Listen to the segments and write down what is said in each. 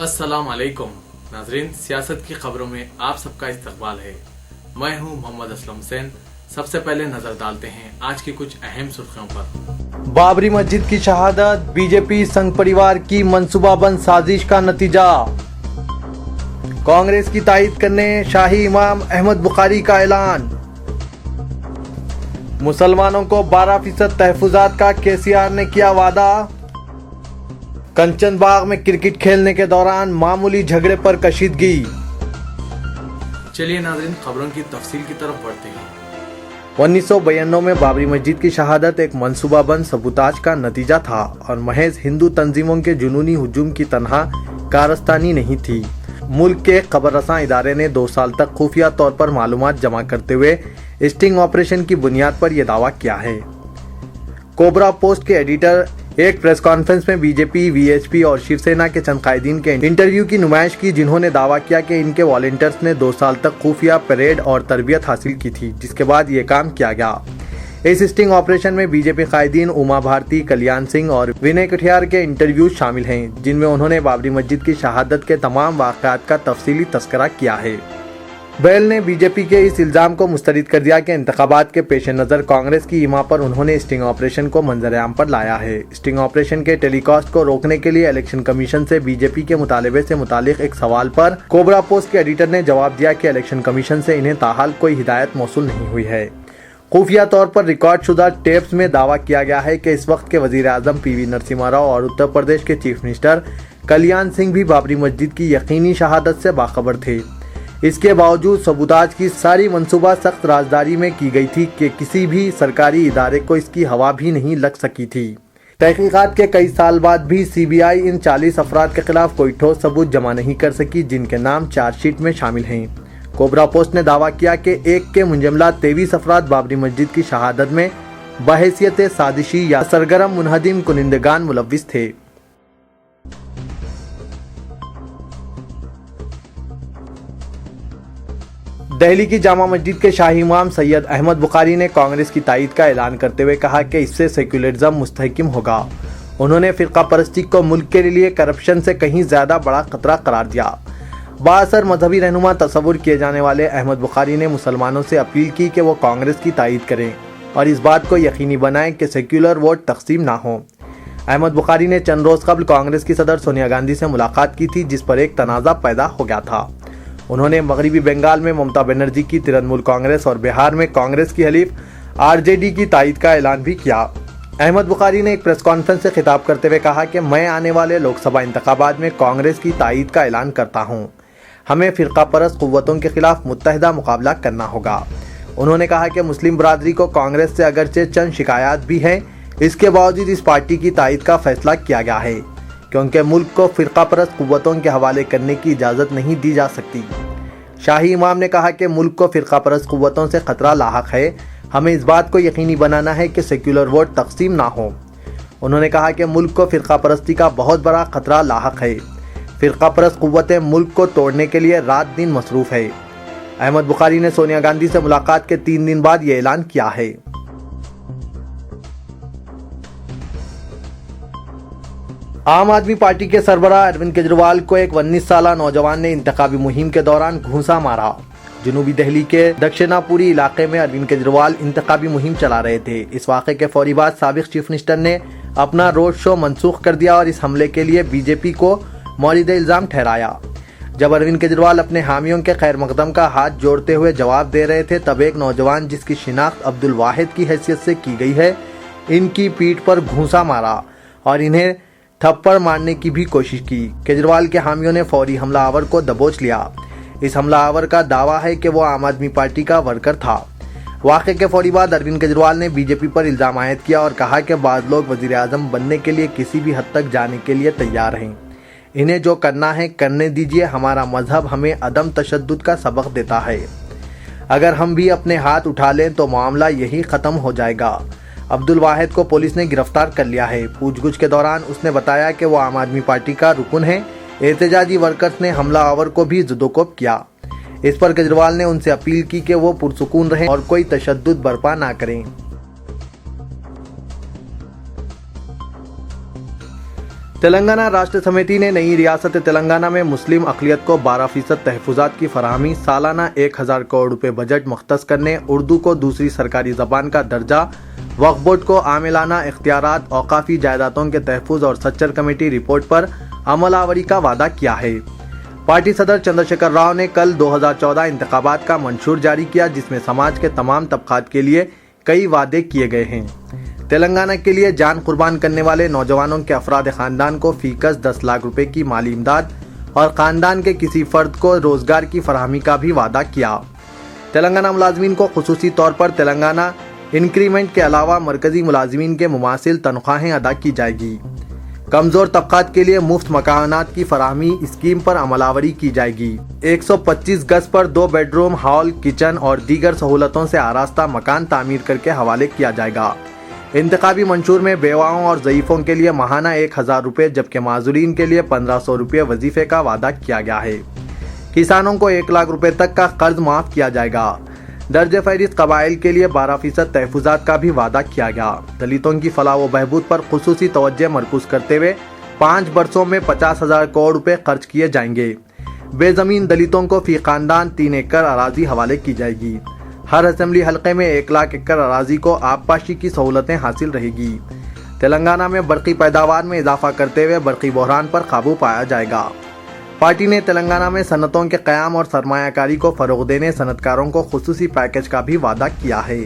अस्सलाम वालेकुम नाजरीन, सियासत की खबरों में आप सबका इस्तकबाल है। मैं हूं मोहम्मद असलम हुसैन। सबसे पहले नजर डालते हैं आज की कुछ अहम सुर्खियों पर। बाबरी मस्जिद की शहादत बीजेपी संघ परिवार की मंसूबाबंद साजिश का नतीजा। कांग्रेस की तायद करने शाही इमाम अहमद बुखारी का ऐलान। मुसलमानों को 12% तहफुजात का केसीआर ने किया वादा। कंचन बाग में क्रिकेट खेलने के दौरान मामूली झगड़े पर कशीदगी। चलिए नाजरीन, खबरों की तफसील की तरफ बढ़ते हैं। 1992 में बाबरी मस्जिद की शहादत एक मंसूबाबंद सबूताज का नतीजा था और महज हिंदू तंजीमों के जुनूनी हुजूम की तनहा कारस्तानी नहीं थी। मुल्क के खबररसां इदारे ने 2 साल तक खुफिया तौर पर मालूमात जमा करते हुए स्टिंग ऑपरेशन की बुनियाद पर यह दावा किया है। कोबरा पोस्ट के एडिटर एक प्रेस कॉन्फ्रेंस में बीजेपी, वीएचपी और शिवसेना के चंद कायदीन के इंटरव्यू की नुमाइश की, जिन्होंने दावा किया कि इनके वॉलंटियर्स ने 2 साल तक खुफिया परेड और तरबियत हासिल की थी, जिसके बाद ये काम किया गया। इस स्टिंग ऑपरेशन में बीजेपी कायदीन उमा भारती, कल्याण सिंह और विनय कटियार के इंटरव्यू शामिल हैं, जिनमें उन्होंने बाबरी मस्जिद की शहादत के तमाम वाक़यात का तफसीली तस्करा किया है। बैल ने बीजेपी के इस इल्जाम को मुस्तरद कर दिया कि इंतखाबात के पेश नज़र कांग्रेस की हिमा पर उन्होंने स्टिंग ऑपरेशन को मंजर-ए-आम पर लाया है। स्टिंग ऑपरेशन के टेलीकास्ट को रोकने के लिए इलेक्शन कमीशन से बीजेपी के मुतालबे से मुतालिक एक सवाल पर कोबरा पोस्ट के एडिटर ने जवाब दिया कि इलेक्शन कमीशन से इन्हें ताहाल कोई हिदायत मौसूल नहीं हुई है। खुफिया तौर पर रिकॉर्ड शुदा टेप्स में दावा किया गया है कि इस वक्त के वजीर आजम पीवी नरसिम्हा राव और उत्तर प्रदेश के चीफ मिनिस्टर कल्याण सिंह भी बाबरी मस्जिद की यकीनी शहादत से बाखबर थे। इसके बावजूद सबूताज की सारी मंसूबा सख्त राजदारी में की गई थी कि किसी भी सरकारी इदारे को इसकी हवा भी नहीं लग सकी थी। तहकीकात के कई साल बाद भी सीबीआई इन 40 अफराद के खिलाफ कोई ठोस सबूत जमा नहीं कर सकी, जिनके नाम चार्जशीट में शामिल हैं। कोबरा पोस्ट ने दावा किया कि एक के मुंजमला 23 अफराद बाबरी मस्जिद की शहादत में बहैसियत साजिशी या सरगर्म मुनहदिम कुनिंदगान मुलव्विस थे। दिल्ली की जामा मस्जिद के शाही इमाम सैयद अहमद बुखारी ने कांग्रेस की तायद का ऐलान करते हुए कहा कि इससे सेक्युलरिज्म मुस्तहकम होगा। उन्होंने फिरका परस्ती को मुल्क के लिए करप्शन से कहीं ज्यादा बड़ा खतरा करार दिया। बाअसर मजहबी रहनुमा तस्वुर किए जाने वाले अहमद बुखारी ने मुसलमानों से अपील की कि वो कांग्रेस की तायद करें और इस बात को यकीनी बनाएं कि सेक्युलर वोट तकसीम ना हो। अहमद बुखारी ने चंद रोज कबल कांग्रेस की सदर सोनिया गांधी से मुलाकात की थी, जिस पर एक तनाज़ा पैदा हो गया था। उन्होंने मगरबी बंगाल में ममता बनर्जी की तृणमूल कांग्रेस और बिहार में कांग्रेस की हलीफ आरजेडी की तायद का ऐलान भी किया। अहमद बुखारी ने एक प्रेस कॉन्फ्रेंस से खिताब करते हुए कहा कि मैं आने वाले लोकसभा इंतखाबात में कांग्रेस की तायद का ऐलान करता हूं। हमें फिरका परस्त कुव्वतों के खिलाफ मुत्तहिदा मुकाबला करना होगा। उन्होंने कहा कि मुस्लिम बरादरी को कांग्रेस से अगरचे चंद शिकायत भी हैं, इसके बावजूद इस पार्टी की तायद का फैसला किया गया है, क्योंकि मुल्क को फिरका परस्त कुव्वतों के हवाले करने की इजाज़त नहीं दी जा सकती। शाही इमाम ने कहा कि मुल्क को फिरका परस्त कुव्वतों से खतरा लाहक है। हमें इस बात को यकीनी बनाना है कि सेक्युलर वोट तकसीम ना हो। उन्होंने कहा कि मुल्क को फिरका परस्ती का बहुत बड़ा खतरा लाहक है। फिरका परस्त कुव्वतें मुल्क को तोड़ने के लिए रात दिन मसरूफ़ है। अहमद बुखारी ने सोनिया गांधी से मुलाकात के 3 दिन बाद ये ऐलान किया है। आम आदमी पार्टी के सरबराह अरविंद केजरीवाल को एक 19 साला नौजवान ने इंतखाबी मुहिम के दौरान घूंसा मारा। जनूबी दिल्ली के दक्षिणापुरी इलाके में अरविंद केजरीवाल इंतखाबी मुहिम चला रहे थे। इस वाक़े के फौरी बाद साबिक चीफ मिनिस्टर ने अपना रोड शो मनसूख कर दिया और इस हमले के लिए बीजेपी को मौलिद इल्ज़ाम ठहराया। जब अरविंद केजरीवाल अपने हामियों के खैर मकदम का हाथ जोड़ते हुए जवाब दे रहे थे, तब एक नौजवान जिसकी शिनाख्त अब्दुल वाहिद की हैसियत से की गई है, इनकी पीठ पर घूंसा मारा और इन्हें थप्पड़ मारने की भी कोशिश की। केजरीवाल के हामियों ने फौरी हमलावर को दबोच लिया। इस हमलावर का दावा है कि वो आम आदमी पार्टी का वर्कर था। वाक़े के फौरी बाद अरविंद केजरीवाल ने बीजेपी पर इल्ज़ाम आयद किया और कहा कि बाद लोग वज़ीर आज़म बनने के लिए किसी भी हद तक जाने के लिए तैयार हैं। इन्हें जो करना है करने दीजिए। हमारा मजहब हमें अदम तशद्दुद का सबक देता है। अगर हम भी अपने हाथ उठा लें तो मामला यही ख़त्म हो जाएगा। अब्दुल वाहिद को पुलिस ने गिरफ्तार कर लिया है। पूछगछ के दौरान उसने बताया कि वो आम आदमी पार्टी का रुकन है। एहतजाजी वर्कर्स ने हमलावर को भी ज़ुदोकोब किया। इस पर केजरीवाल ने उनसे अपील की कि वो पुरसुकून रहें और कोई तशद्दुद बर्पा ना करें। तेलंगाना राष्ट्र समिति ने नई रियासत तेलंगाना में मुस्लिम अक़लियत को 12% तहफ़्फ़ुज़ात की फराहमी, सालाना 1000 करोड़ रुपए बजट मुख्तस करने, उर्दू को दूसरी सरकारी ज़बान का दर्जा, वक्फ बोर्ड को आमिलाना इख्तियारात, औकाफ़ी जायदादों के तहफ़्फ़ुज़ और सच्चर कमेटी रिपोर्ट पर अमलावरी का वादा किया है। पार्टी सदर चंद्रशेखर राव ने कल 2014 इंतखाबात का मंशूर जारी किया, जिसमें समाज के तमाम तबकात के लिए कई वादे किए गए हैं। तेलंगाना के लिए जान कुर्बान करने वाले नौजवानों के अफराद खानदान को फीकस 10 लाख रुपए की माली इमदाद और खानदान के किसी फर्द को रोजगार की फराहमी का भी वादा किया। तेलंगाना मुलाजमीन को खुसूसी तौर पर तेलंगाना इंक्रीमेंट के अलावा मरकजी मुलाजमीन के मुमासिल तनख्वाहें अदा की जाएगी। कमजोर तबकात के लिए मुफ्त मकानात की फराहमी स्कीम पर अमलावरी की जाएगी। 125 गज पर 2 बेडरूम, हॉल, किचन और दीगर सहूलतों से आरास्ता मकान तामीर करके हवाले किया जाएगा। इंतखाबी मंशूर में बेवाओं और ज़ईफ़ों के लिए माहाना 1000 रुपये जबकि माजूरीन के लिए 1500 रुपये वजीफे का वादा किया गया है। किसानों को 1 लाख रुपए तक का कर्ज माफ़ किया जाएगा। दर्ज फहरिस्त कबाइल के लिए 12% तहफ़्फ़ुज़ात का भी वादा किया गया। दलितों की फलाह व बहबूद पर खुसूसी तवज्जो मरकूज़ करते हुए 5 बरसों में 50,000 करोड़ रुपए खर्च किए जाएंगे। बेज़मीन दलितों को फी खानदान 3 एकड़ अराजी हवाले की जाएगी। हर असेंबली हलके में 1 लाख एकड़ अराजी को आबपाशी की सहूलतें हासिल रहेगी। तेलंगाना में बरक़ी पैदावार में इजाफा करते हुए बरक़ी बहरान पर काबू पाया जाएगा। पार्टी ने तेलंगाना में सनतों के क़याम और सरमायाकारी को फ़रोग़ देने सनतकारों को खुसूसी पैकेज का भी वादा किया है।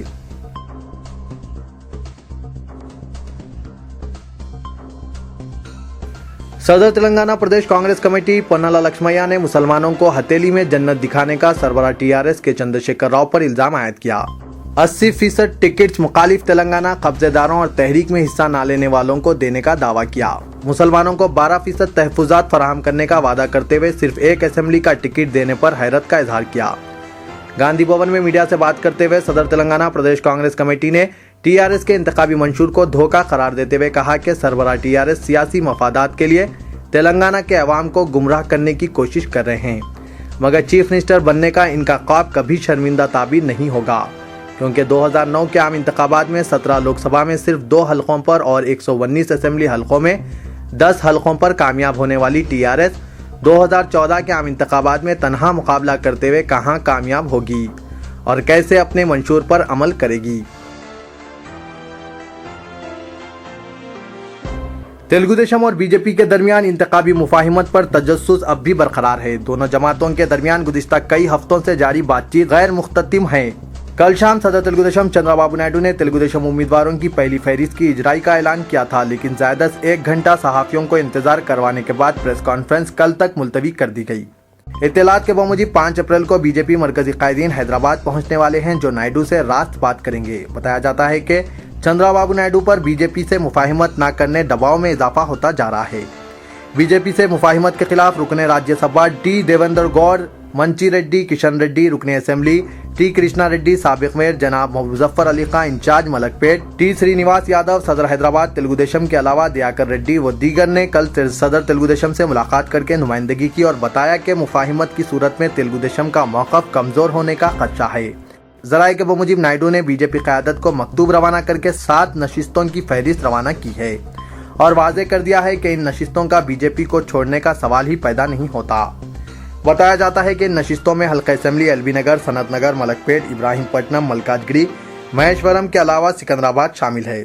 सदर तेलंगाना प्रदेश कांग्रेस कमेटी पोन्नाला लक्ष्मయ్య ने मुसलमानों को हथेली में जन्नत दिखाने का सरबराह टीआरएस के चंद्रशेखर राव पर इल्जाम आयद किया। 80% टिकट्स मुखालिफ तेलंगाना कब्जेदारों और तहरीक में हिस्सा न लेने वालों को देने का दावा किया। मुसलमानों को 12% तहफ़्फ़ुज़ात फराहम करने का वादा करते हुए सिर्फ एक असेंबली का टिकट देने पर हैरत का इजहार किया। गांधी भवन में मीडिया से बात करते हुए सदर तेलंगाना प्रदेश कांग्रेस कमेटी ने टीआरएस के इंतखाबी मंशूर को धोखा करार देते हुए कहा कि सरबराह टीआरएस सियासी मफादात के लिए तेलंगाना के अवाम को गुमराह करने की कोशिश कर रहे हैं, मगर चीफ मिनिस्टर बनने का इनका ख्वाब कभी शर्मिंदा ताबीर नहीं होगा, क्योंकि 2009 के आम इंतखाबात में 17 लोकसभा में सिर्फ 2 हलकों पर और 119 असेंबली हलकों में 10 हलकों पर कामयाब होने वाली टीआरएस 2014 के आम इंतखाबात में तनहा मुकाबला करते हुए कहां कामयाब होगी और कैसे अपने मंशूर पर अमल करेगी। तेलुगु देशम और बीजेपी के दरमियान इंतखाबी मुफाहिमत पर तजस्सुस अब भी बरकरार है। दोनों जमातों के दरमियान गुज़िश्ता कई हफ्तों से जारी बातचीत गैर मुख्ततिम है। कल शाम सदर तेलुगु देशम चंद्रबाबू नायडू ने तेलुगु देशम उम्मीदवारों की पहली फहरिस्त की इजराई का ऐलान किया था, लेकिन ज़्यादा से 1 घंटा सहाफ़ियों को इंतजार करवाने के बाद प्रेस कॉन्फ्रेंस कल तक मुलतवी कर दी गई। इत्तलात के बावजूद 5 अप्रैल को बीजेपी मरकजी कायदीन हैदराबाद पहुंचने वाले हैं, जो नायडू से रास्त बात करेंगे। बताया जाता है कि चंद्रबाबू नायडू पर बीजेपी से मुफाहिमत न करने दबाव में इजाफा होता जा रहा है। बीजेपी से मुफाहिमत के खिलाफ रुकने राज्यसभा टी देवेंद्र गौड़, मंची रेड्डी, किशन रेड्डी रुकने असेंबली, टी कृष्णा रेड्डी, साबिक मेयर जनाब मुजफ्फर अली खान इंचार्ज मलकपेट, टी श्रीनिवास यादव सदर हैदराबाद तेलुगु देशम के अलावा दयाकर रेड्डी व दीगर ने कल सदर तेलुगु देशम से मुलाकात करके नुमाइंदगी की और बताया कि मुफाहिमत की सूरत में तेलुगु देशम का मौक़िफ़ कमज़ोर होने का खदशा है। ज़राए के बमुजिब नायडू ने बीजेपी क़यादत को मकतूब रवाना करके 7 नशिस्तों की फहरिस्त रवाना की है और वाज़ेह कर दिया है कि इन नशिस्तों का बीजेपी को छोड़ने का सवाल ही पैदा नहीं होता। बताया जाता है कि इन नशिस्तों में हल्का असेंबली एलबी नगर, सनत नगर, मलकपेट, इब्राहिमपट्टनम, मलकाजगिरी, महेश्वरम के अलावा सिकंदराबाद शामिल है।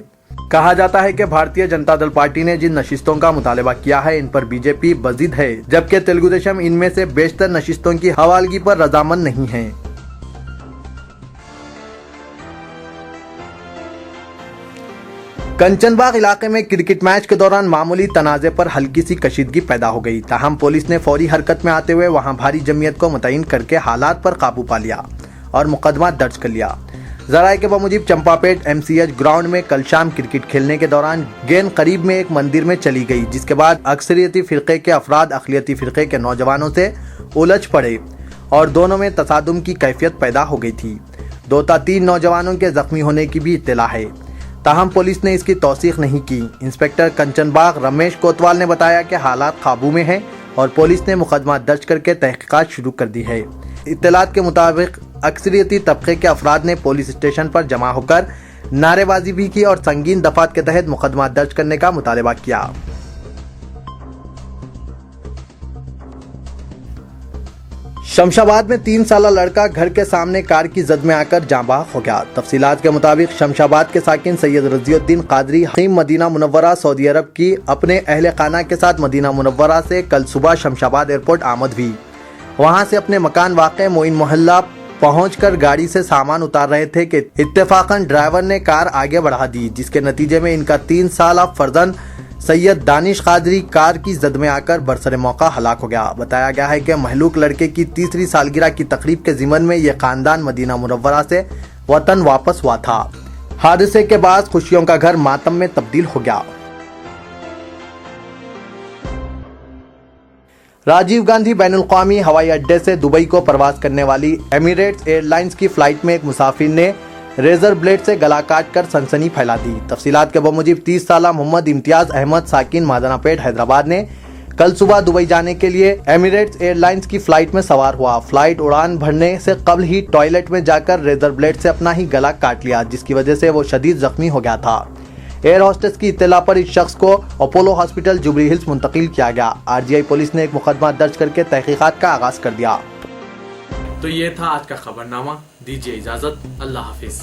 कहा जाता है कि भारतीय जनता दल पार्टी ने जिन नशिस्तों का मुतालबा किया है इन पर बीजेपी बज़िद है, जबकि तेलुगु देशम इनमें से बेशतर नशिस्तों की हवालगी पर रजामंद नहीं है। कंचनबाग इलाके में क्रिकेट मैच के दौरान मामूली तनाज़े पर हल्की सी कशीदगी पैदा हो गई। ताहम पुलिस ने फौरी हरकत में आते हुए वहां भारी जमीयत को मुतय्यन करके हालात पर काबू पा लिया और मुकदमा दर्ज कर लिया। ज़राए के बामुजिब चंपापेट MCH ग्राउंड में कल शाम क्रिकेट खेलने के दौरान गेंद करीब में एक मंदिर में चली गई, जिसके बाद अक्सरियती फ़िरक़े के अफराद अक़लियती फ़िरक़े के नौजवानों से उलझ पड़े और दोनों में तसादुम की कैफियत पैदा हो गई थी। 2 या 3 नौजवानों के जख्मी होने की भी इत्तला है, ताहम पुलिस ने इसकी तौसीक़ नहीं की। इंस्पेक्टर कंचनबाग रमेश कोतवाल ने बताया कि हालात काबू में हैं और पुलिस ने मुकदमा दर्ज करके तहक़ीक़ात शुरू कर दी है। इत्तलात के मुताबिक अक्सरियती तबके के अफराद ने पुलिस स्टेशन पर जमा होकर नारेबाजी भी की और संगीन दफात के तहत मुकदमा दर्ज करने का मुतालबा किया। शमशाबाद में 3 साल लड़का घर के सामने कार की जद में आकर जाँ बहक हो गया। तफसीलात के मुताबिक शमशाबाद के साकिन सैयद रजीउद्दीन कादरी हकीम मदीना मुनव्वरा सऊदी अरब की अपने अहले खाना के साथ मदीना मुनव्वरा से कल सुबह शमशाबाद एयरपोर्ट आमद हुई। वहां से अपने मकान वाक़े मोइन मोहल्ला पहुंचकर गाड़ी से सामान उतार रहे थे कि इत्तेफाकन ड्राइवर ने कार आगे बढ़ा दी, जिसके नतीजे में इनका 3 साल फर्जंद सैयद दानिश कादरी कार की जद में आकर बरसरे मौका हलाक हो गया। बताया गया है कि महलूक लड़के की तीसरी सालगिरह की तकरीब के ज़िमन में यह खानदान मदीना मुनव्वरा से वतन वापस हुआ था। हादसे के बाद खुशियों का घर मातम में तब्दील हो गया। राजीव गांधी बैनुल-अक़वामी हवाई अड्डे से दुबई को प्रवास करने वाली एमिरेट्स एयरलाइंस की फ्लाइट में एक मुसाफिर ने रेजर ब्लेड से गला काट कर सनसनी फैला दी। तफसीलात के बमुजिब 30 साला मोहम्मद इम्तियाज अहमद साकिन मादनापेट हैदराबाद ने कल सुबह दुबई जाने के लिए एमिरेट्स एयरलाइंस की फ्लाइट में सवार हुआ। फ्लाइट उड़ान भरने से कबल ही टॉयलेट में जाकर रेजर ब्लेड से अपना ही गला काट लिया, जिसकी वजह से वो शदीद जख्मी हो गया था। एयर होस्टेस की इत्तला पर इस शख्स को अपोलो हॉस्पिटल जुबली हिल्स मुंतकिल किया गया। आरजीआई पुलिस ने एक मुकदमा दर्ज करके तहकीकात का आगाज कर दिया। तो ये था आज का खबरनामा। दीजिए इजाजत। अल्लाह हाफिज।